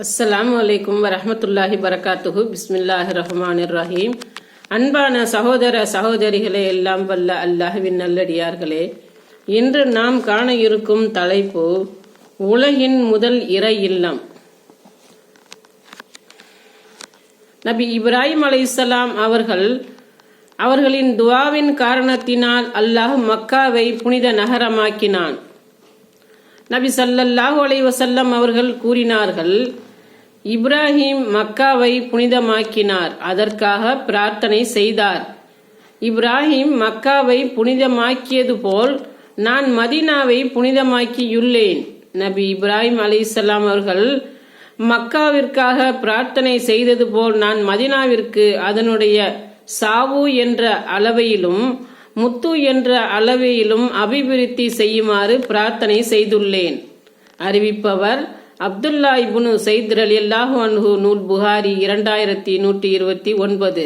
அஸ்ஸலாமு அலைக்கும் வரஹ்மத்துல்லாஹி பரகாத்துஹு. பிஸ்மில்லாஹிர் ரஹ்மானிர் ரஹீம். அன்பான சகோதர சகோதரிகளே, எல்லாம் வல்ல அல்லாஹ்வின் நல்லடியார்களே, இன்று நாம் காண இருக்கும் தலைப்பு உலகின் முதல் இறை இல்லம். நபி இப்ராஹிம் அலைஹிஸ்ஸலாம் அவர்களின் துஆவின் காரணத்தினால் அல்லாஹ் மக்காவை புனித நகரமாக்கினான். நபி ஸல்லல்லாஹு அலைஹி வஸல்லம் அவர்கள் கூறினார்கள், இப்ராஹிம் மக்காவை புனிதமாக்கினார், அதற்காக பிரார்த்தனை செய்தார். இப்ராஹிம் மக்காவை புனிதமாக்கியது போல் நான் மதீனாவை புனிதமாக்கியுள்ளேன். நபி இப்ராஹிம் அலைஹிஸ்ஸலாம் அவர்கள் மக்காவிற்காக பிரார்த்தனை செய்தது போல் நான் மதீனாவிற்கு அதனுடைய சாவு என்ற அளவையிலும் முத்து என்ற அளவையிலும் அபிவிருத்தி செய்யுமாறு பிரார்த்தனை செய்துள்ளேன். அறிவிப்பவர் அப்துல்லா இப்னு ஸைத் ரலியல்லாஹு அன்ஹு, நூல் புகாரி 2129.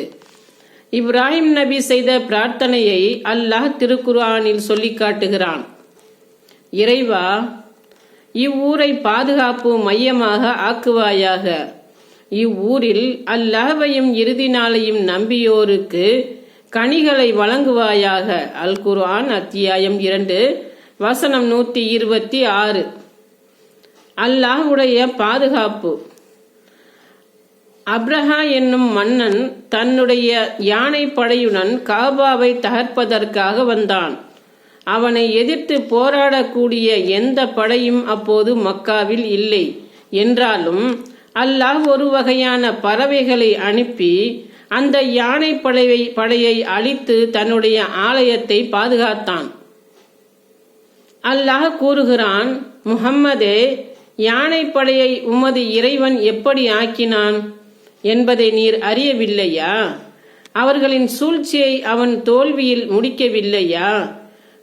இப்ராஹிம் நபி செய்த பிரார்த்தனையை அல்லாஹ் திருக்குர்ஆனில் சொல்லி காட்டுகிறான். இறைவா, இவ்வூரை பாதுகாப்பு மையமாக ஆக்குவாயாக. இவ்வூரில் அல்லாஹ்வையும் இறுதி நாளையும் நம்பியோருக்கு கனிகளை வழங்குவாயாக. அல் குர்ஆன் அத்தியாயம் 2 வசனம் 126. அல்லாஹ்வுடைய பாதுகாப்பு. அப்ரஹா என்னும் மன்னன் தன்னுடைய யானை படையுடன் காபாவை தகர்ப்பதற்காக வந்தான். அவனை எதிர்த்து போராடக்கூடிய எந்த படையும் அப்போது மக்காவில் இல்லை. என்றாலும் அல்லாஹ் ஒரு வகையான பறவைகளை அனுப்பி அந்த யானை படையை அழித்து தன்னுடைய ஆலயத்தை பாதுகாத்தான். அல்லாஹ் கூறுகிறான், முஹம்மதே, யானை படையை உமது இறைவன் எப்படி ஆக்கினான் என்பதை நீர் அறியவில்லையா? அவர்களின் சூழ்ச்சியை அவன் தோல்வியில் முடிக்கவில்லையா?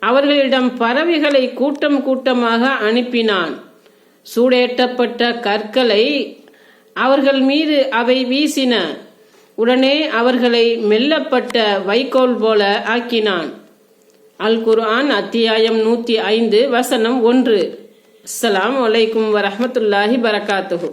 அவர்களிடம் பறவைகளை கூட்டம் கூட்டமாக அனுப்பினான். சூடேற்றப்பட்ட கற்களை அவர்கள் மீது அவை வீசின. உடனே அவர்களை மெல்லப்பட்ட வைக்கோல் போல ஆக்கினான். அல் குர்ஆன் அத்தியாயம் 105 வசனம் 1. அஸ்ஸலாமு அலைக்கும் வரஹ்மத்துல்லாஹி பரகாத்துஹு.